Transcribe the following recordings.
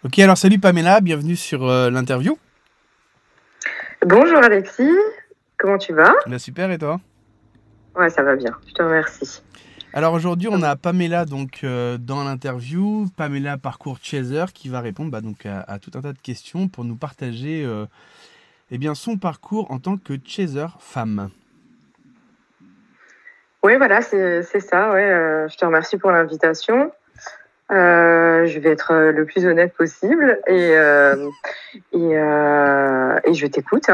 Ok, alors salut Pamela, bienvenue sur l'interview. Bonjour Alexis, comment tu vas? Bah, super, et toi? Ouais, ça va bien, je te remercie. Alors aujourd'hui, on a Pamela donc dans l'interview, Pamela parcours Chaser qui va répondre donc à tout un tas de questions pour nous partager eh bien son parcours en tant que Chaser femme. Oui, voilà, c'est ça, ouais, je te remercie pour l'invitation. Je vais être le plus honnête possible et je t'écoute,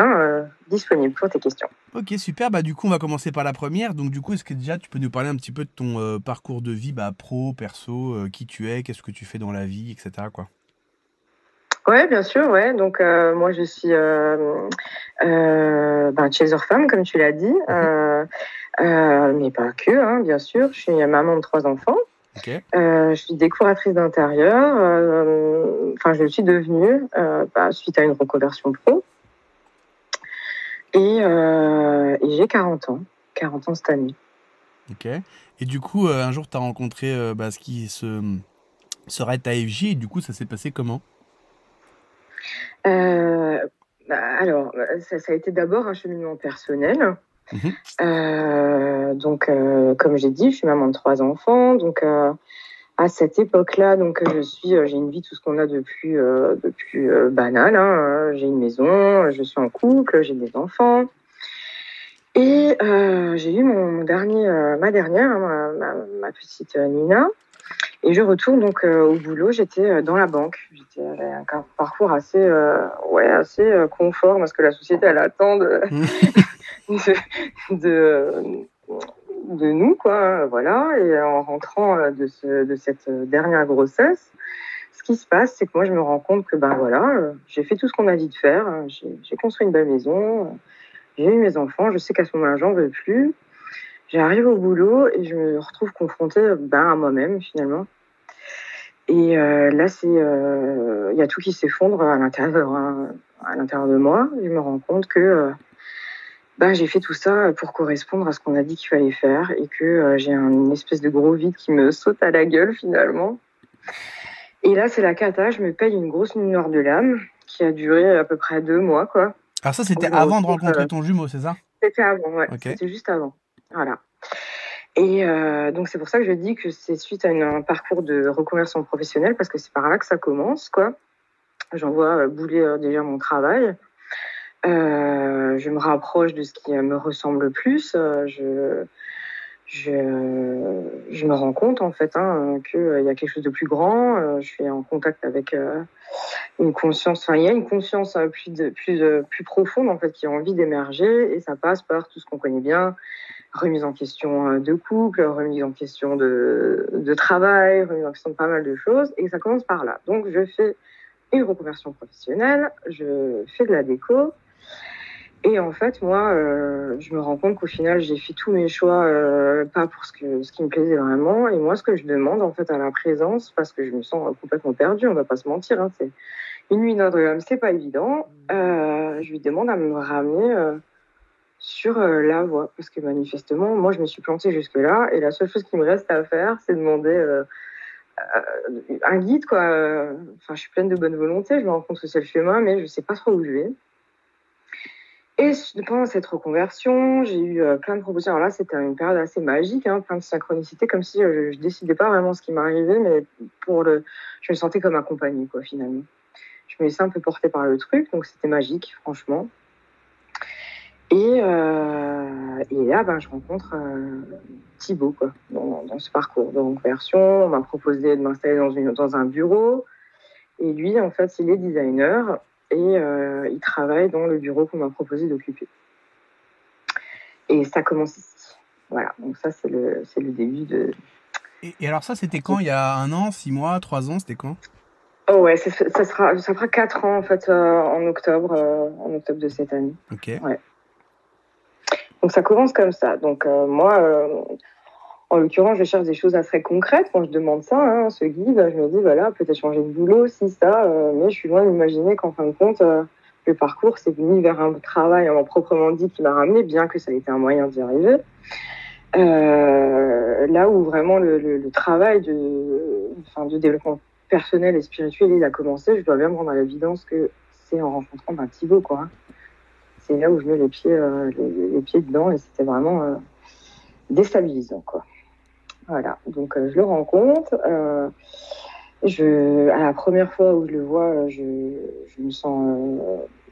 disponible pour tes questions. Ok, super, bah du coup on va commencer par la première. Donc du coup, est-ce que déjà tu peux nous parler un petit peu de ton parcours de vie, pro, perso, qui tu es, qu'est-ce que tu fais dans la vie, etc. quoi. Ouais, bien sûr, ouais. Donc moi je suis chaser femme, comme tu l'as dit, Mhm. mais pas que, bien sûr. Je suis maman de 3 enfants. Ok. Je suis décoratrice d'intérieur. Je le suis devenue suite à une reconversion pro. Et j'ai 40 ans. 40 ans cette année. Ok. Et du coup, un jour, tu as rencontré ce qui serait ta FJ, et du coup, ça s'est passé comment? Ça a été d'abord un cheminement personnel. Mhm. Comme j'ai dit, je suis maman de 3 enfants. À cette époque-là, j'ai une vie, tout ce qu'on a de plus banal. J'ai une maison, je suis en couple, j'ai des enfants. Et j'ai eu ma dernière, ma petite Nina. Et je retourne au boulot. J'étais dans la banque. J'avais un parcours assez confort parce que la société elle attend de, de, de nous, quoi. Voilà. Et en rentrant de cette dernière grossesse, ce qui se passe, c'est que moi, je me rends compte que j'ai fait tout ce qu'on m'a dit de faire. J'ai construit une belle maison. J'ai eu mes enfants. Je sais qu'à ce moment-là, j'en veux plus. J'arrive au boulot et je me retrouve confrontée à moi-même finalement. Et là, il y a tout qui s'effondre à l'intérieur de moi. Je me rends compte que j'ai fait tout ça pour correspondre à ce qu'on a dit qu'il fallait faire et que j'ai une espèce de gros vide qui me saute à la gueule finalement. Et là, c'est la cata. Je me paye une grosse noire de l'âme qui a duré à peu près 2 mois, quoi. Alors ça, Où c'était je me avant de retrouve. rencontrer ton jumeau, c'est ça? C'était avant, ouais. Ok. C'était juste avant. Voilà. Et donc, c'est pour ça que je dis que c'est suite à un parcours de reconversion professionnelle parce que c'est par là que ça commence, quoi. J'en vois bouler déjà mon travail. Je me rapproche de ce qui me ressemble le plus. Je me rends compte en fait qu'il y a quelque chose de plus grand. Je suis en contact avec une conscience. Enfin, il y a une conscience plus profonde en fait qui a envie d'émerger et ça passe par tout ce qu'on connaît bien. Remise en question de couple, remise en question de travail, remise en question de pas mal de choses et ça commence par là. Donc je fais une reconversion professionnelle, je fais de la déco. Et en fait, moi, je me rends compte qu'au final, j'ai fait tous mes choix pas pour ce qui me plaisait vraiment. Et moi, ce que je demande en fait à la présence, parce que je me sens complètement perdue, on va pas se mentir, c'est une nuit notre c'est pas évident. Je lui demande à me ramener sur la voie, parce que manifestement, moi, je me suis plantée jusque-là, et la seule chose qui me reste à faire, c'est demander un guide, quoi. Enfin, je suis pleine de bonne volonté, je me rends compte que c'est le chemin, mais je sais pas trop où je vais. Et pendant cette reconversion, j'ai eu plein de propositions. Alors là, c'était une période assez magique, plein de synchronicité, comme si je décidais pas vraiment ce qui m'arrivait, mais je me sentais comme accompagnée, quoi, finalement. Je me laissais un peu porter par le truc, donc c'était magique, franchement. Et là, je rencontre Thibaut, quoi, dans ce parcours de reconversion. On m'a proposé de m'installer dans un bureau. Et lui, en fait, il est designer et il travaille dans le bureau qu'on m'a proposé d'occuper. Et ça commence ici. Voilà, donc ça, c'est le début de... Et alors ça, c'était quand? Il y a 1 an, 6 mois, 3 ans, c'était quand? Oh ouais, ça fera 4 ans, en fait, en octobre de cette année. Ok. Ouais. Donc ça commence comme ça. Donc moi, en l'occurrence, je cherche des choses assez concrètes quand je demande ça, ce guide. Je me dis, voilà, peut-être changer de boulot, si, ça. Mais je suis loin d'imaginer qu'en fin de compte, le parcours, c'est venu vers un travail proprement dit qui m'a ramené, bien que ça ait été un moyen d'y arriver. Là où vraiment le travail de développement personnel et spirituel, il a commencé, je dois bien me rendre à l'évidence que c'est en rencontrant Thibaut, quoi. C'est là où je mets les pieds dedans et c'était vraiment déstabilisant, quoi. Voilà, donc je le rencontre. À la première fois où je le vois, je me sens,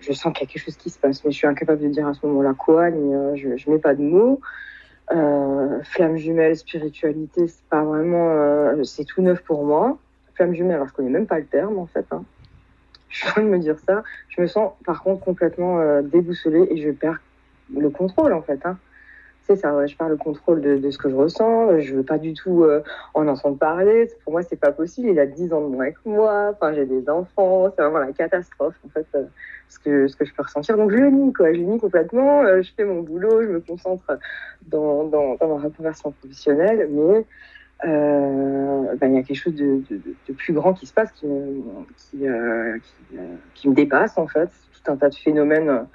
je sens qu'il y a quelque chose qui se passe, mais je suis incapable de dire à ce moment-là quoi, ni je mets pas de mots. Flamme jumelle, spiritualité, c'est pas vraiment, c'est tout neuf pour moi. Flamme jumelle, alors je connais même pas le terme en fait. Hein. Je suis en train de me dire ça. Je me sens par contre complètement déboussolée et je perds le contrôle en fait. Hein. C'est ça, ouais, je perds le contrôle de ce que je ressens. Je veux pas du tout en entendre parler. Pour moi, c'est pas possible. Il a 10 ans de moins que moi. Enfin, j'ai des enfants. C'est vraiment la catastrophe, en fait, ce que je peux ressentir. Donc, je le nie, quoi. Je le nie complètement. Je fais mon boulot. Je me concentre dans ma reconversion professionnelle. Mais il y a quelque chose de plus grand qui se passe, qui me dépasse, en fait. C'est tout un tas de phénomènes.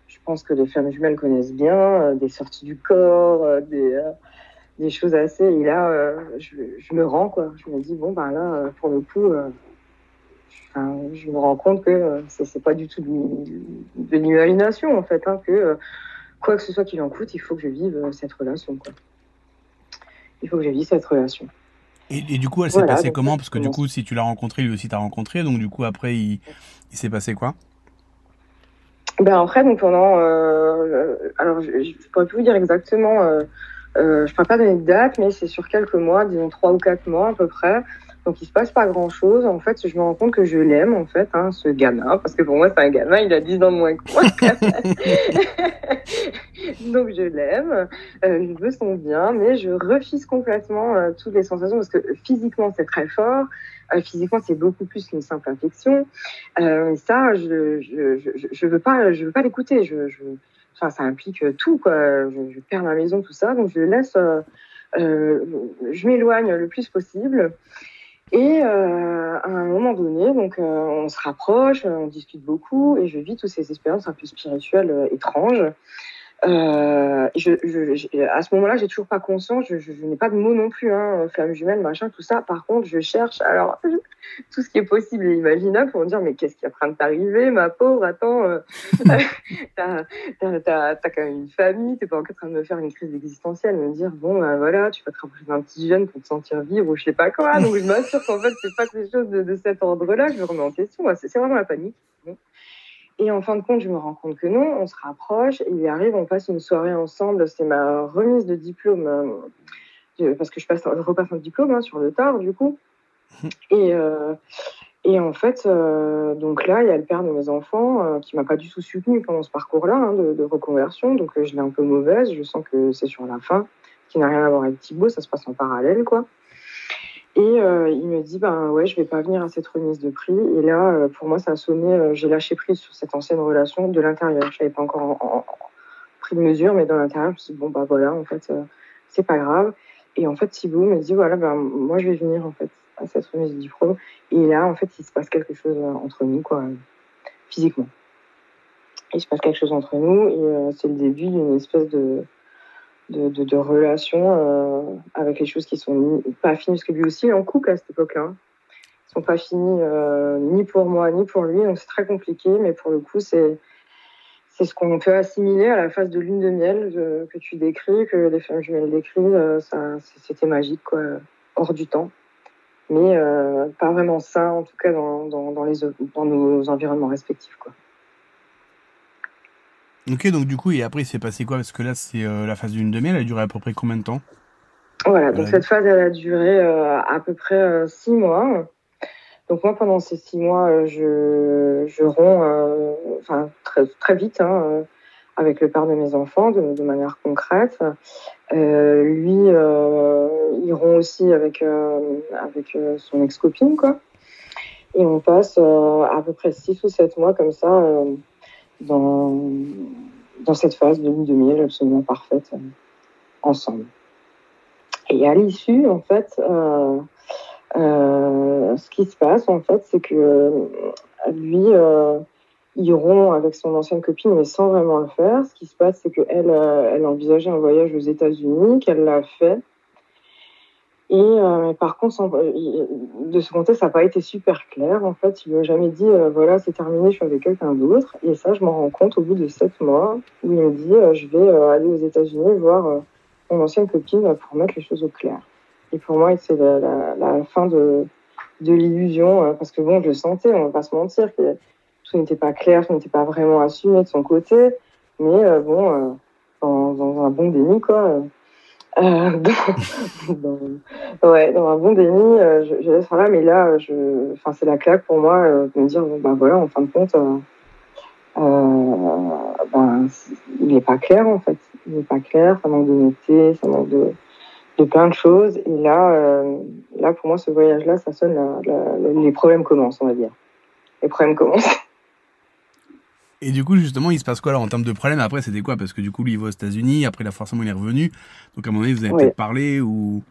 Je pense que les flammes jumelles connaissent bien, des sorties du corps, des choses assez. Et là, je me rends, quoi. Je me dis, bon, ben là, pour le coup, je me rends compte que c'est pas du tout de l'imagination, en fait, hein, que quoi que ce soit qu'il en coûte, il faut que je vive cette relation, quoi. Il faut que je vive cette relation. Et du coup, elle s'est passée comment? Parce que du coup, si tu l'as rencontré, lui aussi t'a rencontré. Donc du coup, après, il s'est passé quoi? Après, donc pendant... alors, je pourrais plus vous dire exactement... je pourrais pas donner de date, mais c'est sur quelques mois, disons 3 ou 4 mois à peu près. Donc, il se passe pas grand-chose. En fait, je me rends compte que je l'aime, en fait, hein, ce gamin. Parce que pour moi, c'est un gamin, il a 10 ans de moins que moi. Donc, je l'aime. Je veux son bien, mais je refuse complètement toutes les sensations. Parce que physiquement, c'est très fort. Physiquement, c'est beaucoup plus qu'une simple affection. Ça, je veux pas l'écouter. Enfin, ça implique tout, quoi. Je perds ma maison, tout ça. Donc, je laisse... je m'éloigne le plus possible. Et à un moment donné, donc on se rapproche, on discute beaucoup, et je vis toutes ces expériences un peu spirituelles étranges. À ce moment-là, j'ai toujours pas conscience, je n'ai pas de mots non plus, hein, flamme jumelle, machin, tout ça. Par contre, je cherche alors tout ce qui est possible et imaginable pour me dire mais qu'est-ce qui est en train de t'arriver, ma pauvre, attends, t'as quand même une famille, t'es pas encore en train de me faire une crise existentielle, me dire bon voilà, tu vas te rapprocher d'un petit jeune pour te sentir vivre ou je sais pas quoi. Donc je m'assure qu'en fait c'est pas quelque chose de cet ordre-là, je me remets en question, c'est vraiment la panique. Et en fin de compte, je me rends compte que non, on se rapproche, il arrive, on passe une soirée ensemble, c'est ma remise de diplôme, parce que je repasse un diplôme hein, sur le tard, du coup. Et en fait, donc là, il y a le père de mes enfants qui m'a pas du tout soutenue pendant ce parcours-là hein, de reconversion, donc je l'ai un peu mauvaise, je sens que c'est sur la fin, qui n'a rien à voir avec Thibaut, ça se passe en parallèle, quoi. Et il me dit, ben ouais, je vais pas venir à cette remise de prix. Et là, pour moi, ça a sonné, j'ai lâché prise sur cette ancienne relation de l'intérieur. Je n'avais pas encore pris de mesure, mais dans l'intérieur, je me suis dit, bon, bah voilà, en fait, c'est pas grave. Et en fait, Thibaut me dit, voilà, ben moi, je vais venir, en fait, à cette remise de diplôme. Et là, en fait, il se passe quelque chose entre nous, quoi, physiquement. Il se passe quelque chose entre nous et c'est le début d'une espèce de relations avec les choses qui sont pas finies, parce que lui aussi il est en couple à cette époque-là. Hein. Ils sont pas finis ni pour moi ni pour lui, donc c'est très compliqué, mais pour le coup c'est ce qu'on peut assimiler à la phase de lune de miel que tu décris, que les femmes jumelles décrivent, c'était magique, quoi, hors du temps. Mais pas vraiment sain, en tout cas dans nos environnements respectifs, quoi. Ok, donc du coup, et après, il s'est passé quoi? Parce que là, c'est la phase d'une demi, elle a duré à peu près combien de temps? Voilà, donc cette phase, elle a duré à peu près 6 mois. Donc moi, pendant ces 6 mois, je romps très, très vite hein, avec le père de mes enfants, de manière concrète. Lui, il rompt aussi avec son ex-copine, quoi. Et on passe à peu près 6 ou 7 mois comme ça dans cette phase de lune de miel absolument parfaite ensemble. Et à l'issue, en fait, ce qui se passe, en fait, c'est que lui, il rompt avec son ancienne copine, mais sans vraiment le faire. Ce qui se passe, c'est qu'elle elle envisageait un voyage aux États-Unis, qu'elle l'a fait. Mais par contre, de ce côté, ça n'a pas été super clair. En fait, il lui a jamais dit, voilà, c'est terminé, je suis avec quelqu'un d'autre. Et ça, je m'en rends compte au bout de 7 mois, où il me dit, je vais aller aux États-Unis voir mon ancienne copine pour mettre les choses au clair. Et pour moi, c'est la fin de l'illusion, parce que bon, je le sentais, on va pas se mentir, que tout n'était pas clair, tout n'était pas vraiment assumé de son côté. Mais dans un bon déni, quoi. Euh, dans un bon déni, je laisse faire là, mais là, c'est la claque pour moi de me dire, bon, ben voilà, en fin de compte, il n'est pas clair en fait. Il n'est pas clair, ça manque d'honnêteté, ça manque de plein de choses. Et là, pour moi, ce voyage-là, ça sonne, les problèmes commencent, on va dire. Les problèmes commencent. Et du coup, justement, il se passe quoi alors en termes de problèmes? Après, c'était quoi? Parce que du coup, lui, il va aux États-Unis, après, là, forcément, il est revenu. Donc, à un moment donné, vous avez peut-être parlé ou.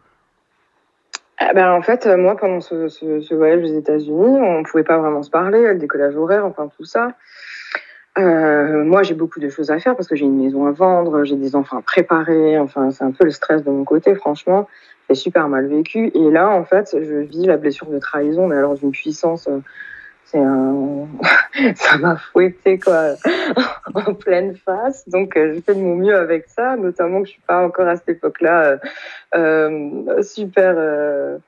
En fait, moi, pendant ce voyage aux États-Unis, on ne pouvait pas vraiment se parler, le décollage horaire, enfin tout ça. Moi, j'ai beaucoup de choses à faire parce que j'ai une maison à vendre, j'ai des enfants à préparer. Enfin, c'est un peu le stress de mon côté, franchement. J'ai super mal vécu. Et là, en fait, je vis la blessure de trahison, mais alors d'une puissance. Ça m'a fouetté quoi en pleine face, donc j'ai fait de mon mieux avec ça, notamment que je suis pas encore à cette époque-là super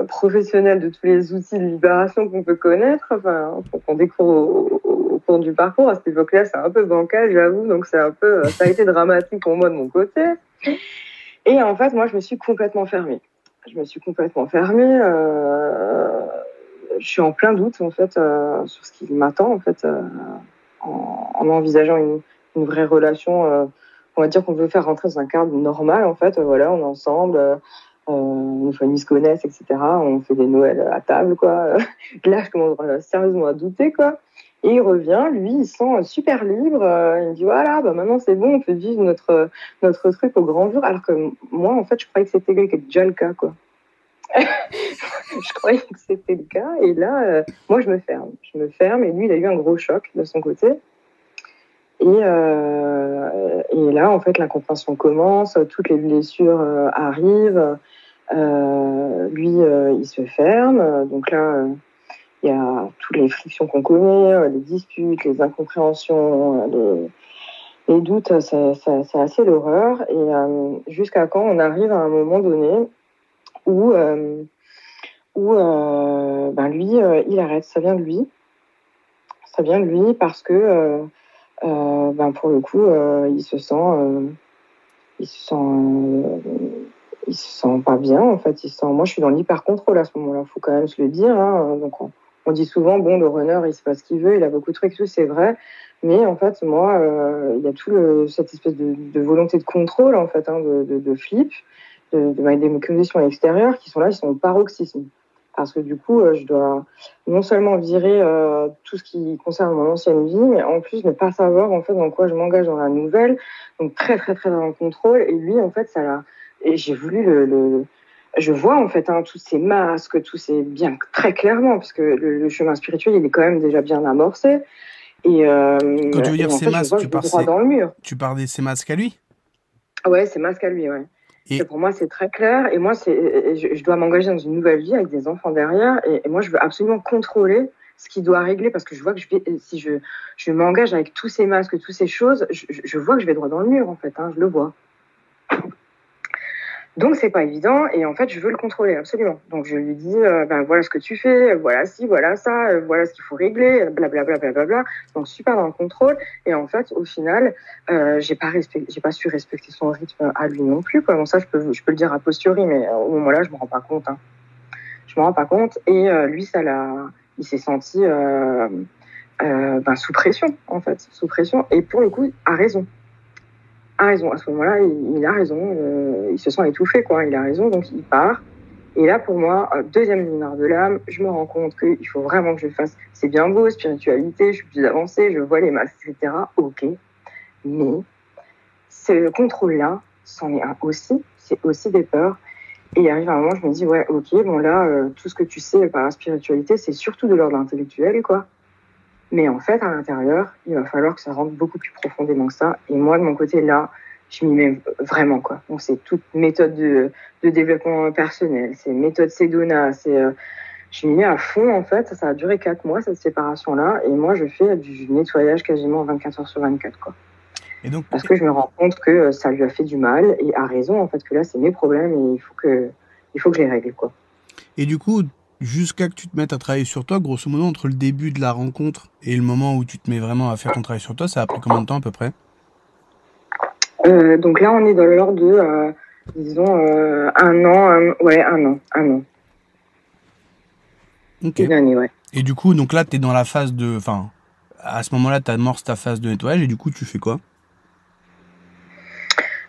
professionnelle de tous les outils de libération qu'on peut connaître, enfin qu'on découvre au cours du parcours. À cette époque-là, c'est un peu bancal, j'avoue, donc ça a été dramatique pour moi de mon côté. Et en fait, moi, je me suis complètement fermée. Je suis en plein doute en fait sur ce qui m'attend en fait en envisageant une vraie relation. On va dire qu'on veut faire rentrer dans un cadre normal en fait. Voilà, on est ensemble, nos familles se connaissent, etc. On fait des Noëls à table quoi. Là, je commence sérieusement à douter quoi. Et il revient, lui, il se sent super libre. Il me dit voilà, maintenant c'est bon, on peut vivre notre truc au grand jour. Alors que moi, en fait, je croyais que c'était déjà le cas quoi. Je croyais que c'était le cas. Et là, moi, je me ferme. Et lui, il a eu un gros choc de son côté. Et là, en fait, l'incompréhension commence. Toutes les blessures arrivent. Lui, il se ferme. Donc là, il y a toutes les frictions qu'on connaît, les disputes, les incompréhensions, les doutes. C'est assez l'horreur. Et jusqu'à quand on arrive à un moment donné où lui, il arrête. Ça vient de lui. Parce que, pour le coup, il se sent pas bien, en fait. Moi, je suis dans l'hyper-contrôle à ce moment-là. Faut quand même se le dire, hein. Donc, on dit souvent, bon, le runner, il sait pas ce qu'il veut, il a beaucoup de trucs, tout, c'est vrai. Mais en fait, moi, il y a cette espèce de volonté de contrôle, en fait, hein, de flip, des conditions extérieures qui sont là, ils sont au paroxysme. Parce que du coup, je dois non seulement virer tout ce qui concerne mon ancienne vie, mais en plus ne pas savoir en fait dans quoi je m'engage dans la nouvelle. Donc très très très dans le contrôle. Et lui, en fait, et j'ai voulu je vois en fait tous ces masques, tous ces bien très clairement, parce que le chemin spirituel, il est quand même déjà bien amorcé. Et quand tu veux dire ces masques, tu parles de ces masques à lui? Ouais, ces masques à lui, ouais. Et pour moi, c'est très clair. Et moi, je dois m'engager dans une nouvelle vie avec des enfants derrière. Et moi, je veux absolument contrôler ce qui doit régler parce que je vois que si je m'engage avec tous ces masques, toutes ces choses, je vois que je vais droit dans le mur, en fait. Je le vois. Donc, c'est pas évident. Et en fait, je veux le contrôler, absolument. Donc, je lui dis, voilà ce que tu fais, voilà ci, voilà ça, voilà ce qu'il faut régler, blablabla, blablabla. Donc, super dans le contrôle. Et en fait, au final, j'ai pas su respecter son rythme à lui non plus, quoi. Bon, ça, je peux le dire a posteriori, mais au moment-là, je me rends pas compte, hein. Je me rends pas compte. Et lui, il s'est senti, sous pression, en fait. Sous pression. Et pour le coup, a raison. À ce moment-là, il a raison. Il se sent étouffé, quoi. Il a raison, donc il part. Et là, pour moi, deuxième luminaire de l'âme, je me rends compte qu'il faut vraiment que je fasse. C'est bien beau, spiritualité, je suis plus avancée, je vois les masques, etc. Ok. Mais ce contrôle-là, c'en est un aussi. C'est aussi des peurs. Et il arrive un moment, je me dis, ouais, ok, bon là, tout ce que tu sais par la spiritualité, c'est surtout de l'ordre intellectuel, quoi. Mais en fait, à l'intérieur, il va falloir que ça rentre beaucoup plus profondément que ça. Et moi, de mon côté, là, je m'y mets vraiment, quoi. Donc, c'est toute méthode de développement personnel, c'est méthode Sedona, je m'y mets à fond, en fait. Ça a duré 4 mois, cette séparation-là. Et moi, je fais du nettoyage quasiment 24 heures sur 24, quoi. Et donc, Parce que je me rends compte que ça lui a fait du mal et a raison, en fait, que là, c'est mes problèmes et il faut que je les règle, quoi. et du coup, jusqu'à que tu te mettes à travailler sur toi, grosso modo, entre le début de la rencontre et le moment où tu te mets vraiment à faire ton travail sur toi, ça a pris combien de temps à peu près? Donc là, on est dans l'ordre de, disons, un an, un an. Ok. Une année, ouais. Et du coup, donc là, t'es dans la phase de... Enfin, à ce moment-là, t'amorces ta phase de nettoyage et du coup, tu fais quoi?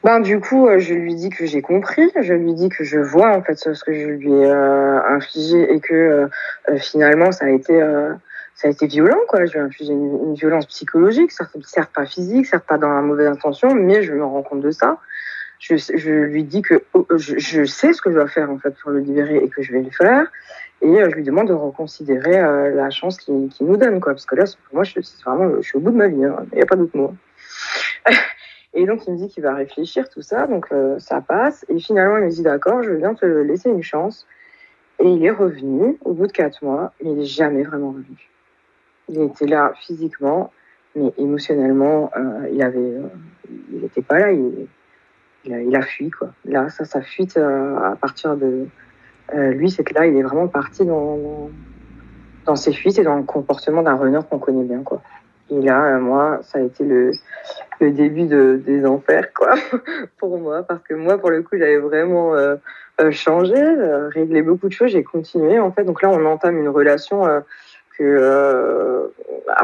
Ben, du coup, je lui dis que j'ai compris, je lui dis que je vois en fait ce que je lui ai infligé et que finalement ça a été violent, quoi. Je lui ai infligé une violence psychologique, certes pas physique, certes pas dans la mauvaise intention, mais je me rends compte de ça. Je lui dis que je sais ce que je dois faire en fait pour le libérer et que je vais le faire. Et je lui demande de reconsidérer la chance qu'il nous donne, quoi. Parce que là, pour moi, je suis au bout de ma vie, hein. Il n'y a pas d'autre mot. Et donc, il me dit qu'il va réfléchir, tout ça. Donc, ça passe. Et finalement, il me dit, d'accord, je viens te laisser une chance. Et il est revenu au bout de 4 mois, mais il n'est jamais vraiment revenu. Il était là physiquement, mais émotionnellement, il n'était pas là. Il a fui, quoi. Là, sa fuite, à partir de... lui, c'est que là, il est vraiment parti dans ses fuites et dans le comportement d'un runner qu'on connaît bien, quoi. Et là, moi, ça a été le début des enfers, quoi, pour moi, parce que moi, pour le coup, j'avais vraiment changé, réglé beaucoup de choses, j'ai continué, en fait. Donc là, on entame une relation à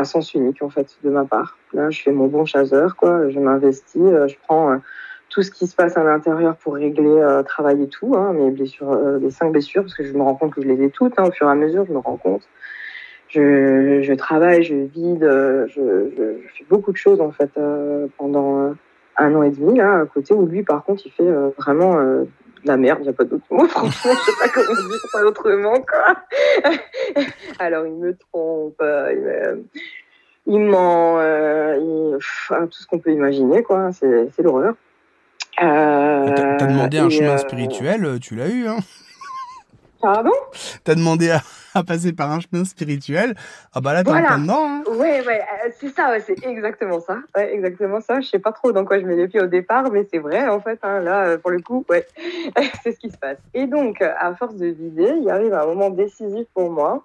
sens unique, en fait, de ma part. Là, je fais mon bon chasseur, quoi, je m'investis, je prends tout ce qui se passe à l'intérieur pour régler, travailler tout, hein, mes blessures, les 5 blessures, parce que je me rends compte que je les ai toutes, hein, au fur et à mesure, je me rends compte. Je travaille, je vide, je fais beaucoup de choses en fait pendant 1 an et demi là à côté où lui par contre il fait vraiment de la merde, il n'y a pas d'autre mot, franchement je sais pas comment dire ça autrement quoi. Alors il me trompe, il ment, tout ce qu'on peut imaginer quoi, c'est l'horreur. T'as demandé un chemin spirituel, tu l'as eu, hein? Pardon? T'as demandé à passer par un chemin spirituel. Ah bah là, t'es en plein dedans, hein? Ouais, c'est ça, ouais, c'est exactement ça. Ouais, exactement ça. Je sais pas trop dans quoi je mets les pieds au départ, mais c'est vrai, en fait, hein, là, pour le coup, ouais, c'est ce qui se passe. Et donc, à force de vider, il arrive un moment décisif pour moi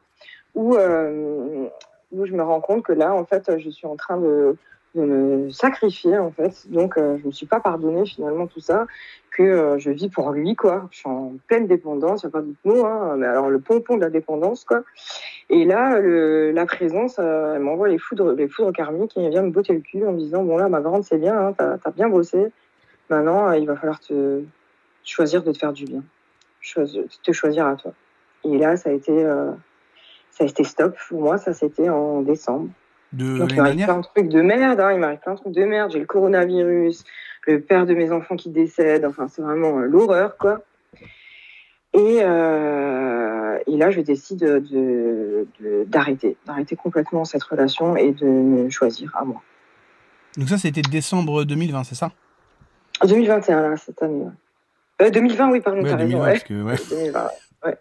où, où je me rends compte que là, en fait, je suis en train de me sacrifier, en fait. Donc, je me suis pas pardonné finalement tout ça, que je vis pour lui, quoi. Je suis en pleine dépendance, il n'y a pas d'autre mot, hein, mais alors le pompon de la dépendance, quoi. Et là, la présence, elle m'envoie les foudres karmiques et elle vient me botter le cul en me disant, bon là, ma grande, c'est bien, hein, t'as bien bossé. Maintenant, il va falloir te choisir de te faire du bien. Te choisir à toi. Et là, ça a été stop pour moi, ça c'était en décembre. De Donc l'année il m'arrive dernière? plein de trucs de merde, hein, il m'arrive plein de trucs de merde. J'ai le coronavirus, le père de mes enfants qui décède, enfin c'est vraiment l'horreur, quoi. Et là, je décide d'arrêter complètement cette relation et de me choisir à moi. Donc ça, c'était décembre 2020, c'est ça? 2021, là, cette année. 2020, oui, pardon, Ouais, t'as 2020, raison. parce que, ouais. 2020, ouais.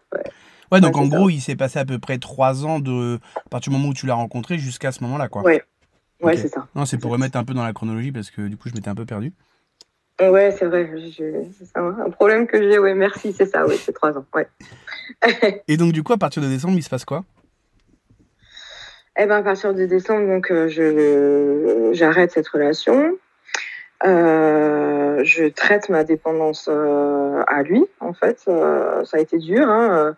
Ouais, donc en c'est gros, ça. il s'est passé à peu près 3 ans à partir du moment où tu l'as rencontré jusqu'à ce moment-là, quoi. Ouais, Ok. c'est ça. Non, c'est pour remettre un peu dans la chronologie parce que du coup, je m'étais un peu perdu. Ouais, c'est vrai, c'est ça, hein. Un problème que j'ai, ouais, merci, c'est ça, ouais, c'est 3 ans, ouais. Et donc, du coup, à partir de décembre, il se passe quoi? Eh ben, à partir de décembre, donc, j'arrête cette relation. Je traite ma dépendance à lui, en fait. Ça a été dur, hein.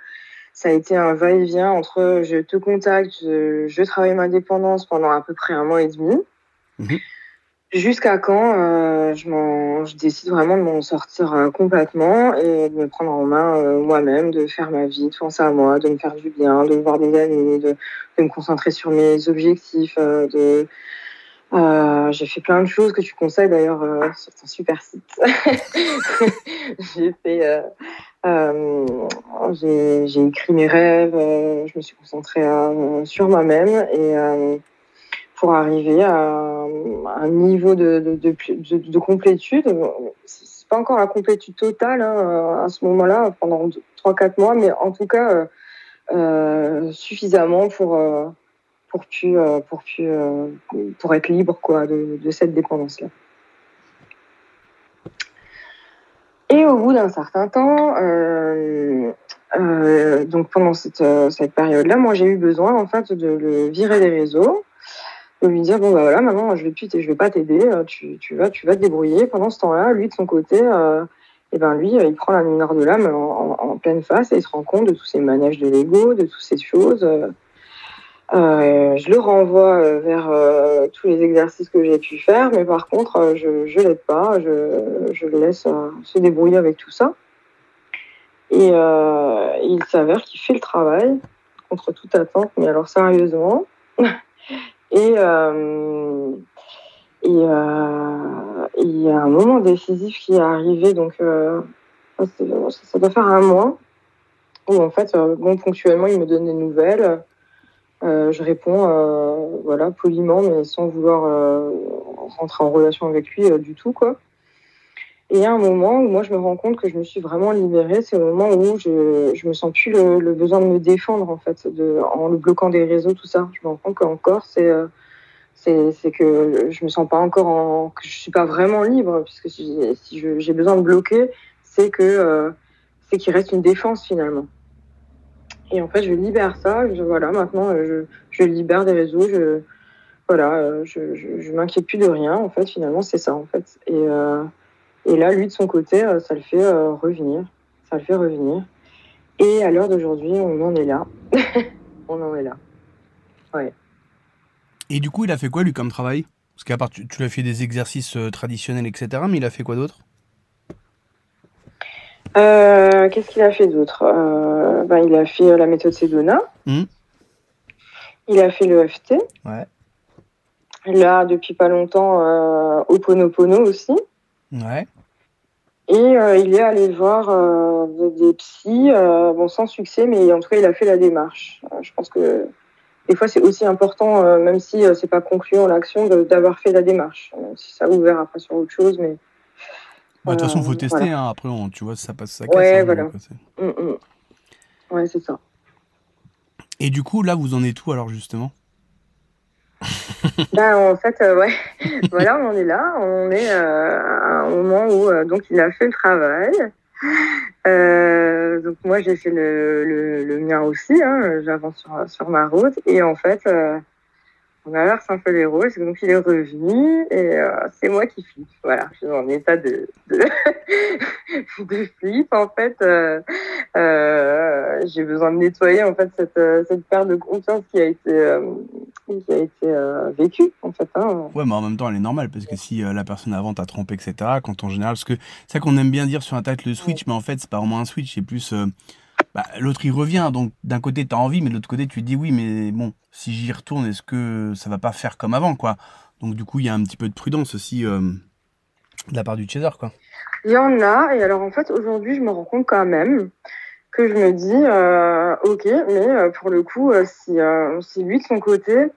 Ça a été un va-et-vient entre je te contacte, je travaille ma dépendance pendant à peu près 1 mois et demi. Mhm. Jusqu'à quand je décide vraiment de m'en sortir complètement et de me prendre en main moi-même, de faire ma vie, de penser à moi, de me faire du bien, de voir des amis, de me concentrer sur mes objectifs, j'ai fait plein de choses que tu conseilles d'ailleurs sur ton super site. J'ai fait, j'ai écrit mes rêves, je me suis concentrée sur moi-même et pour arriver à un niveau de complétude. C'est pas encore la complétude totale hein, à ce moment-là, pendant 3-4 mois, mais en tout cas suffisamment pour être libre quoi, de cette dépendance-là. Et au bout d'un certain temps, donc pendant cette période-là, moi j'ai eu besoin en fait de le virer des réseaux, de lui dire bon bah voilà maintenant je vais pas t'aider, tu vas te débrouiller. Pendant ce temps-là, lui de son côté, et ben lui il prend la mineur de l'âme en pleine face et il se rend compte de tous ces manèges de l'ego, de toutes ces choses. Je le renvoie vers tous les exercices que j'ai pu faire, mais par contre, je l'aide pas, je le laisse se débrouiller avec tout ça. Et il s'avère qu'il fait le travail contre toute attente, mais alors sérieusement. Et il y a un moment décisif qui est arrivé, donc ça doit faire un mois, où en fait, ponctuellement, il me donne des nouvelles. Je réponds voilà, poliment, mais sans vouloir rentrer en relation avec lui du tout, quoi. Et il y a un moment où moi, je me rends compte que je me suis vraiment libérée. C'est le moment où je me sens plus le besoin de me défendre, en fait, en le bloquant des réseaux, tout ça. Je me rends compte qu'encore, c'est que je me sens pas encore que je suis pas vraiment libre, puisque si j'ai besoin de bloquer, c'est qu'il reste une défense, finalement. Et en fait, je libère ça. Voilà, maintenant, je libère des réseaux. Je m'inquiète plus de rien. En fait, finalement, c'est ça. En fait. Et là, lui de son côté, ça le fait revenir. Ça le fait revenir. Et à l'heure d'aujourd'hui, on en est là. On en est là. Ouais. Et du coup, il a fait quoi lui comme travail? Parce qu'à part tu lui as fait des exercices traditionnels, etc. Mais il a fait quoi d'autre? Qu'est-ce qu'il a fait d'autre? Il a fait la méthode Sedona. Il a fait le EFT. Ouais. Là, depuis pas longtemps, Ho'oponopono aussi. Ouais. Et il est allé voir des psys, sans succès, mais en tout cas, il a fait la démarche. Je pense que des fois, c'est aussi important, même si c'est pas concluant l'action, d'avoir fait la démarche. Si ça a ouvert après sur autre chose, mais... De toute façon, il faut tester, voilà. hein. Après, tu vois, ça passe, ça casse. Ouais, hein, voilà. Donc, ouais, c'est ça. Et du coup, là, vous en êtes où alors, justement? En fait, ouais, voilà, on en est là. On est à un moment où donc il a fait le travail. Donc moi, j'ai fait le mien aussi. Hein, j'avance sur ma route. Et en fait, on inverse un peu les rôles. Donc il est revenu et c'est moi qui flippe. Voilà, je suis en état de flip. En fait, j'ai besoin de nettoyer en fait cette perte de confiance qui a été vécue en fait. Hein. Ouais, mais en même temps, elle est normale parce que si la personne avant t'a trompé, etc. Quand en général, parce que c'est ça qu'on aime bien dire sur Internet le switch, mais en fait, c'est pas vraiment un switch, c'est plus l'autre il revient, donc d'un côté t'as envie, mais de l'autre côté tu te dis oui, mais bon, si j'y retourne, est-ce que ça va pas faire comme avant, quoi? Donc du coup, il y a un petit peu de prudence aussi de la part du chaser, quoi. Il y en a, et alors en fait aujourd'hui je me rends compte quand même que je me dis ok, mais pour le coup si lui de son côté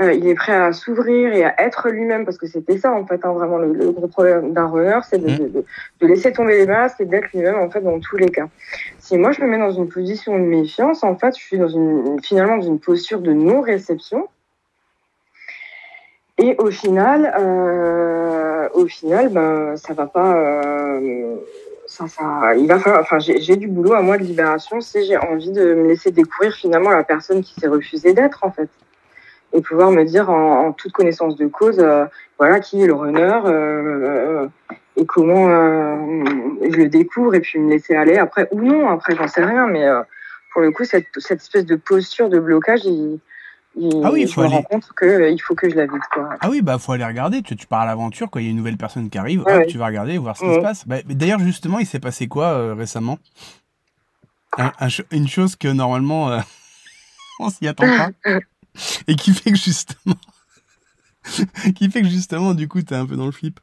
il est prêt à s'ouvrir et à être lui-même, parce que c'était ça en fait, hein, vraiment le gros problème d'un runner, c'est de laisser tomber les masques et d'être lui-même en fait dans tous les cas. Si moi je me mets dans une position de méfiance, en fait je suis finalement dans une posture de non-réception, et au final ça va pas il va falloir, enfin j'ai du boulot à moi de libération si j'ai envie de me laisser découvrir finalement la personne qui s'est refusée d'être en fait. Et pouvoir me dire en toute connaissance de cause, voilà, qui est le runner et comment je le découvre, et puis me laisser aller après ou non, après j'en sais rien, mais pour le coup cette espèce de posture de blocage, je me rends compte qu'il faut que je la vide, quoi. Ah oui, faut aller regarder, tu pars à l'aventure, quoi. Il y a une nouvelle personne qui arrive, Ouais, tu vas regarder, voir ce qui se passe. D'ailleurs, justement, il s'est passé quoi récemment? Une chose que normalement on s'y attend pas. Et qui fait que justement, du coup, t'es un peu dans le flip.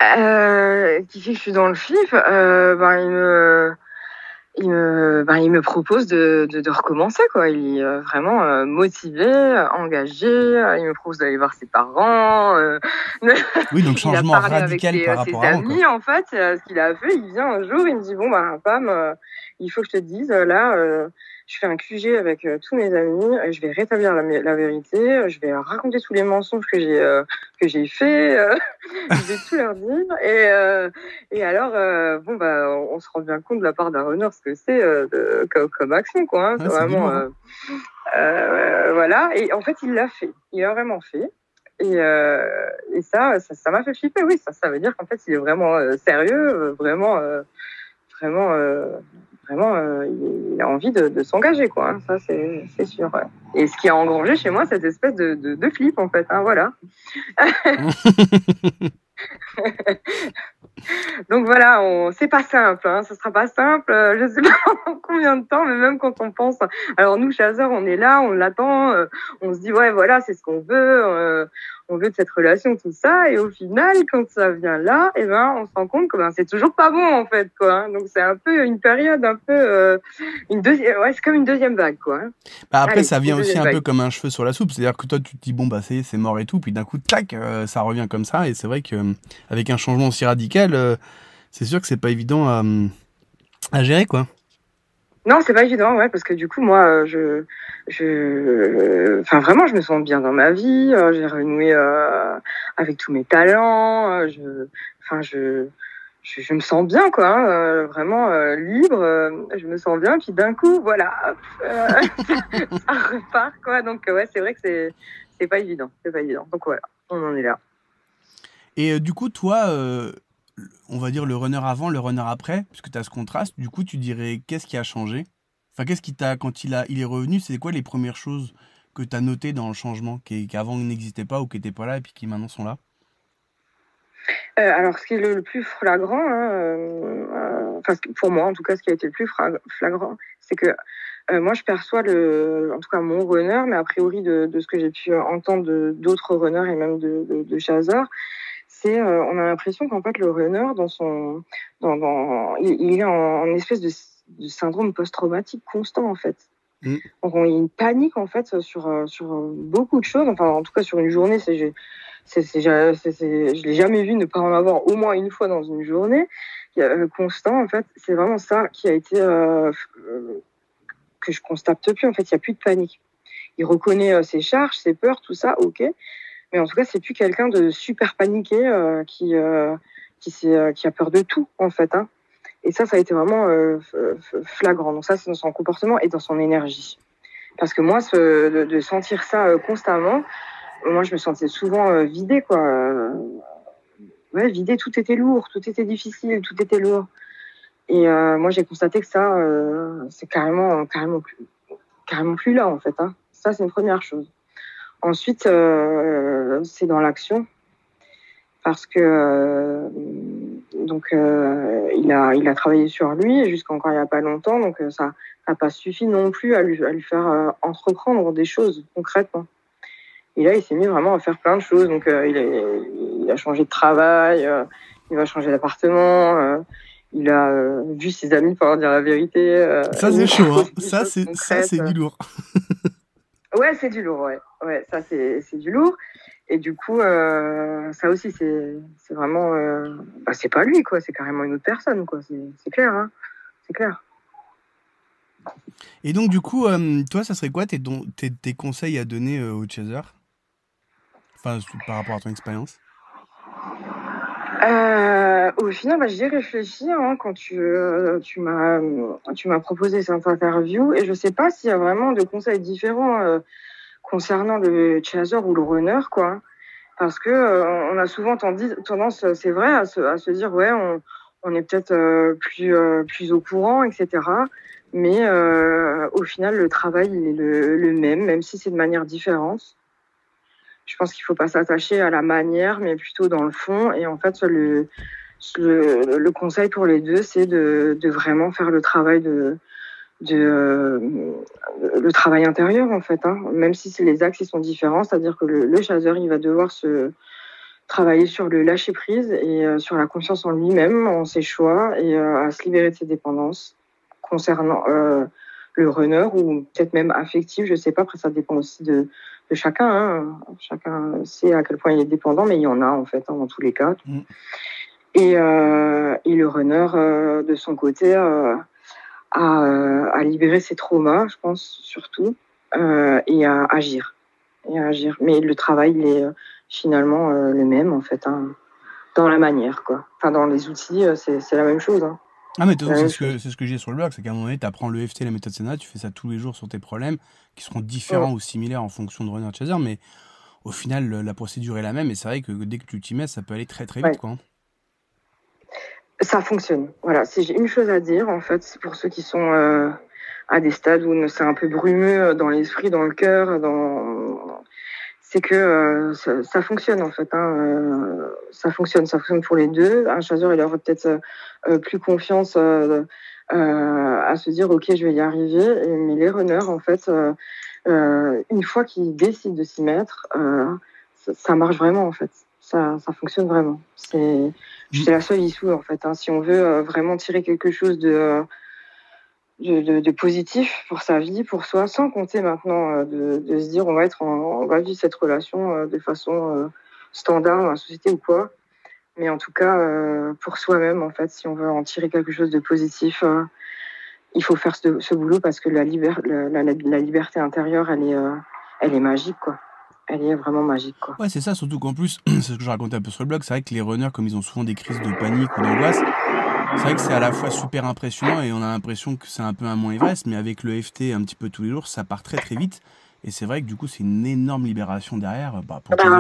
Qui fait que je suis dans le flip, il me propose de recommencer, quoi. Il est vraiment motivé, engagé. Il me propose d'aller voir ses parents. Oui, donc Il a changement parlé avec radical par ses rapport à avant, quoi. amis, en fait. Ce qu'il a fait, il vient un jour, il me dit, bon, bah, Pam, il faut que je te dise, là, je fais un QG avec tous mes amis, je vais rétablir la vérité, je vais raconter tous les mensonges que j'ai fait, je vais tout leur dire. Et alors, bon, bah, on se rend bien compte de la part d'un runner ce que c'est comme action, quoi. Hein. Ouais, C'est c'est du vraiment, lourd, hein. voilà. Et en fait, il l'a fait. Il a vraiment fait. Et ça m'a fait flipper. Oui, ça veut dire qu'en fait, il est vraiment sérieux, vraiment, il a envie de s'engager, quoi. Hein. Ça, c'est sûr. Ouais. Et ce qui a engrangé chez moi cette espèce de flip, en fait. Hein, voilà. Donc voilà, c'est pas simple, hein, ce sera pas simple, je sais pas en combien de temps, mais même quand on pense. Alors nous, Chazer, on est là, on l'attend, on se dit ouais, voilà, c'est ce qu'on veut, on veut de cette relation, tout ça, et au final, quand ça vient là, et ben, on se rend compte que c'est toujours pas bon en fait, quoi. Hein. Donc c'est un peu une période, un peu une deuxième, ouais, c'est comme une deuxième vague, quoi. Hein. Bah après, Allez, ça vient aussi un vague. peu comme un cheveu sur la soupe, c'est-à-dire que toi, tu te dis bon bah ça y est, c'est mort et tout, puis d'un coup, tac, ça revient comme ça, et c'est vrai que avec un changement aussi radical, c'est sûr que c'est pas évident à gérer, quoi. Non, c'est pas évident, ouais, parce que du coup, moi, enfin, vraiment, je me sens bien dans ma vie. J'ai renoué avec tous mes talents. Je me sens bien, quoi. Hein, vraiment libre. Je me sens bien. Puis d'un coup, voilà, hop, ça repart, quoi. Donc ouais, c'est vrai que c'est pas évident. C'est pas évident. Donc voilà, on en est là. Et du coup, toi, on va dire le runner avant, le runner après, puisque tu as ce contraste, du coup, tu dirais qu'est-ce qui a changé? Enfin, qu'est-ce qui t'a, quand il est revenu, c'est quoi les premières choses que tu as notées dans le changement, qui avant n'existaient pas ou qui n'étaient pas là et puis qui maintenant sont là? Alors, ce qui est le plus flagrant, hein, enfin, pour moi, en tout cas, ce qui a été le plus flagrant, c'est que moi, je perçois en tout cas, mon runner, mais a priori de ce que j'ai pu entendre d'autres runners et même de Chazer, c'est on a l'impression qu'en fait, le runner, il est en espèce de syndrome post-traumatique constant, en fait. Mm. Donc, il y a une panique, en fait, sur beaucoup de choses. Enfin, en tout cas, sur une journée, je l'ai jamais vu ne pas en avoir au moins une fois dans une journée. Constant, en fait, c'est vraiment ça qui a été que je constate plus. En fait, il n'y a plus de panique. Il reconnaît ses charges, ses peurs, tout ça, ok. Mais en tout cas, c'est plus quelqu'un de super paniqué qui a peur de tout, en fait. Hein. Et ça a été vraiment flagrant. Donc ça, c'est dans son comportement et dans son énergie. Parce que moi, de sentir ça constamment, moi, je me sentais souvent vidée, quoi. Ouais, vidée, tout était lourd, tout était difficile, tout était lourd. Et moi, j'ai constaté que ça, c'est carrément plus là, en fait. Hein. Ça, c'est une première chose. Ensuite, c'est dans l'action. Parce que il a travaillé sur lui jusqu'à encore il n'y a pas longtemps. Donc, ça n'a pas suffi non plus à lui faire entreprendre des choses concrètement. Et là, il s'est mis vraiment à faire plein de choses. Donc, il a changé de travail, il va changer d'appartement, il a vu ses amis pour leur dire la vérité. Ça, c'est chaud, hein. Ça, c'est du lourd. Ouais, c'est du lourd, ouais. Ça, c'est du lourd. Et du coup, ça aussi, c'est vraiment... c'est pas lui, quoi. C'est carrément une autre personne, quoi. C'est clair, hein. C'est clair. Et donc, du coup, toi, ça serait quoi tes conseils à donner aux chasers? Enfin, par rapport à ton expérience? Au final, j'y ai réfléchi hein, quand tu m'as proposé cette interview et je sais pas s'il y a vraiment de conseils différents concernant le chaser ou le runner, quoi. Parce que on a souvent tendance, c'est vrai, à se dire ouais, on est peut-être plus au courant, etc. Mais au final, le travail il est le même si c'est de manière différente. Je pense qu'il faut pas s'attacher à la manière, mais plutôt dans le fond. Et en fait, le conseil pour les deux, c'est de vraiment faire le travail le travail intérieur, en fait. Hein. Même si les axes ils sont différents, c'est-à-dire que le chaser, il va devoir se travailler sur le lâcher prise et sur la confiance en lui-même, en ses choix et à se libérer de ses dépendances concernant le runner ou peut-être même affectif, je sais pas. Après, ça dépend aussi de chacun. Hein. Chacun sait à quel point il est dépendant, mais il y en a en fait dans tous les cas. Et le runner, de son côté, à libérer ses traumas, je pense surtout, et à agir. Mais le travail, il est finalement le même en fait, hein, dans la manière, quoi. Enfin, dans les outils, c'est la même chose. Hein. Ah mais c'est ce que j'ai sur le blog, c'est qu'à un moment donné, tu apprends l'EFT, la méthode Sana, tu fais ça tous les jours sur tes problèmes, qui seront différents ou similaires en fonction de runner chaser, mais au final, la procédure est la même, et c'est vrai que dès que tu t'y mets, ça peut aller très très vite, quoi. Ça fonctionne. Voilà, si j'ai une chose à dire, en fait, c'est pour ceux qui sont à des stades où c'est un peu brumeux dans l'esprit, dans le cœur, c'est que ça fonctionne en fait. Hein, ça fonctionne pour les deux. Un chasseur, il aura peut-être plus confiance à se dire ok, je vais y arriver. Mais les runners, en fait, une fois qu'ils décident de s'y mettre, ça marche vraiment en fait. Ça fonctionne vraiment. C'est la seule issue en fait. Hein. Si on veut vraiment tirer quelque chose de positif pour sa vie, pour soi, sans compter maintenant de se dire on va vivre cette relation de façon standard dans la société ou quoi. Mais en tout cas, pour soi-même, en fait, si on veut en tirer quelque chose de positif, il faut faire ce boulot parce que la liberté intérieure, elle est magique, quoi. Elle est vraiment magique, quoi. Ouais, c'est ça, surtout qu'en plus, c'est ce que je racontais un peu sur le blog, c'est vrai que les runners, comme ils ont souvent des crises de panique ou d'angoisse, c'est vrai que c'est à la fois super impressionnant et on a l'impression que c'est un peu un Mont Everest, mais avec le FT un petit peu tous les jours, ça part très très vite. Et c'est vrai que du coup, c'est une énorme libération derrière.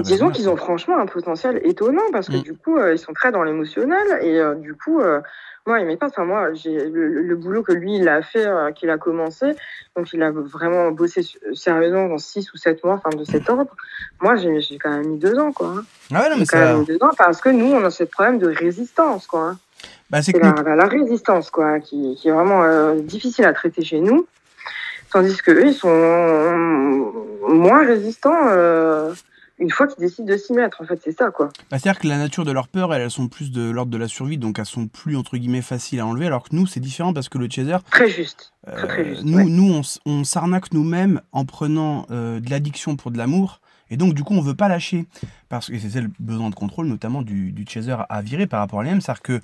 Disons qu'ils ont franchement un potentiel étonnant parce que du coup, ils sont très dans l'émotionnel et du coup, moi, il m'épate. Enfin, moi, j'ai le boulot que lui, il a fait, qu'il a commencé. Donc, il a vraiment bossé sérieusement dans 6 ou 7 mois, enfin, de cet ordre. Moi, j'ai quand même mis 2 ans, quoi. Hein. Ah ouais, non, mais j'ai quand même mis 2 ans parce que nous, on a ce problème de résistance, quoi. Hein. Bah, c'est la résistance, quoi, qui est vraiment difficile à traiter chez nous. Tandis que eux, ils sont moins résistants une fois qu'ils décident de s'y mettre. En fait, c'est ça, quoi. Bah, c'est-à-dire que la nature de leurs peurs, elles sont plus de l'ordre de la survie, donc elles sont plus, entre guillemets, faciles à enlever, alors que nous, c'est différent parce que le chaser... Très juste. Très juste. Nous, on s'arnaque nous-mêmes en prenant de l'addiction pour de l'amour, et donc, du coup, on veut pas lâcher. Parce que c'est le besoin de contrôle, notamment du chaser à virer par rapport à l'IM, c'est-à-dire que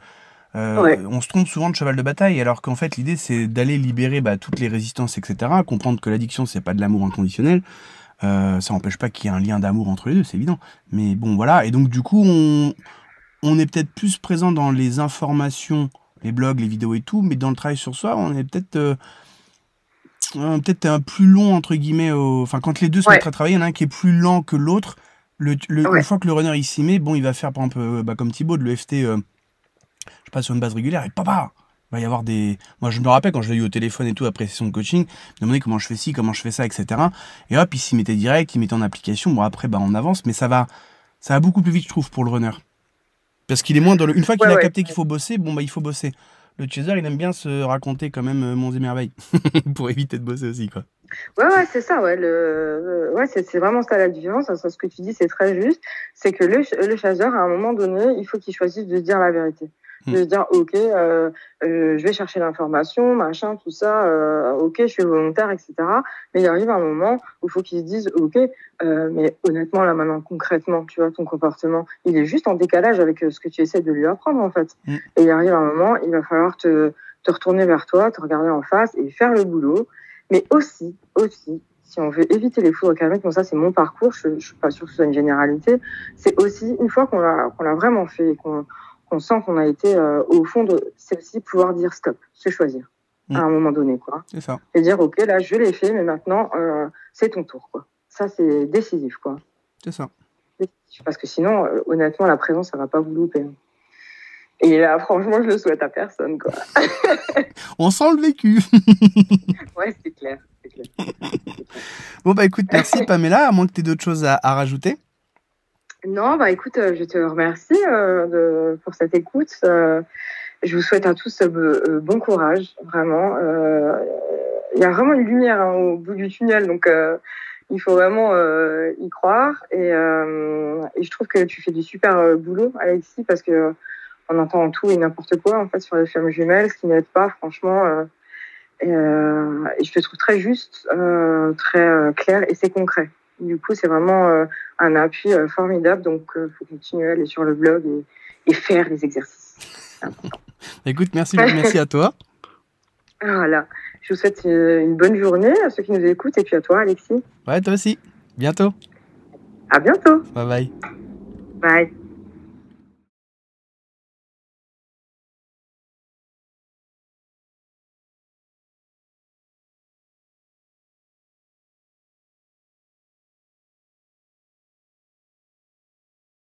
on se trompe souvent de cheval de bataille, alors qu'en fait l'idée c'est d'aller libérer toutes les résistances, etc. Comprendre que l'addiction c'est pas de l'amour inconditionnel. Ça n'empêche pas qu'il y ait un lien d'amour entre les deux, c'est évident. Mais bon voilà, et donc du coup on est peut-être plus présent dans les informations, les blogs, les vidéos et tout, mais dans le travail sur soi, on est peut-être un plus long entre guillemets. Enfin quand les deux sont en train de travailler, il y en a un qui est plus lent que l'autre. Une fois que le runner il s'y met, bon il va faire par exemple comme Thibaut de l'EFT. Je passe sur une base régulière et papa, il va y avoir des... Moi, je me rappelle quand je l'ai eu au téléphone et tout, après session de coaching, il me demandait comment je fais ci, comment je fais ça, etc. Et hop, il s'y mettait direct, il mettait en application. Bon, après, on avance, mais ça va beaucoup plus vite, je trouve, pour le runner. Parce qu'il est moins dans une fois qu'il a capté qu'il faut bosser, il faut bosser. Le chaser, il aime bien se raconter quand même monts et merveilles, pour éviter de bosser aussi, quoi. Ouais, c'est ça, c'est vraiment ça la différence. Ça, ce que tu dis, c'est très juste. C'est que le chasseur, à un moment donné, il faut qu'il choisisse de se dire la vérité. De se dire, ok, je vais chercher l'information, machin, tout ça, ok, je suis volontaire, etc. Mais il arrive un moment où il faut qu'il se dise, ok, mais honnêtement, là maintenant, concrètement, tu vois, ton comportement, il est juste en décalage avec ce que tu essaies de lui apprendre, en fait. Et il arrive un moment, il va falloir te retourner vers toi, te regarder en face et faire le boulot. Mais aussi, si on veut éviter les foudres karmiques, ça c'est mon parcours, je suis pas sûre que ce soit une généralité, c'est aussi, une fois qu'on l'a vraiment fait, qu'on sent qu'on a été au fond c'est aussi pouvoir dire stop, se choisir, à un moment donné, quoi. C'est ça. Et dire, ok, là, je l'ai fait, mais maintenant, c'est ton tour, quoi. Ça, c'est décisif, quoi. C'est ça. Parce que sinon, honnêtement, la présence, ça va pas vous louper. Et là, franchement, je le souhaite à personne, quoi. On sent le vécu. Ouais, c'est clair. Bon, écoute, merci Pamela, à moins que tu aies d'autres choses à rajouter. Non, écoute, je te remercie pour cette écoute. Je vous souhaite à tous bon courage, vraiment. Il y a vraiment une lumière au bout du tunnel, donc il faut vraiment y croire. Et je trouve que tu fais du super boulot, Alexis, parce que on entend tout et n'importe quoi en fait sur les femmes jumelles, ce qui n'aide pas, franchement. Et je le trouve très juste, très clair et c'est concret. Du coup, c'est vraiment un appui formidable. Donc, il faut continuer à aller sur le blog et faire les exercices. C'est important. Écoute, merci à toi. Voilà. Je vous souhaite une bonne journée à ceux qui nous écoutent et puis à toi, Alexis. Ouais, toi aussi. Bientôt. À bientôt. Bye bye. Bye.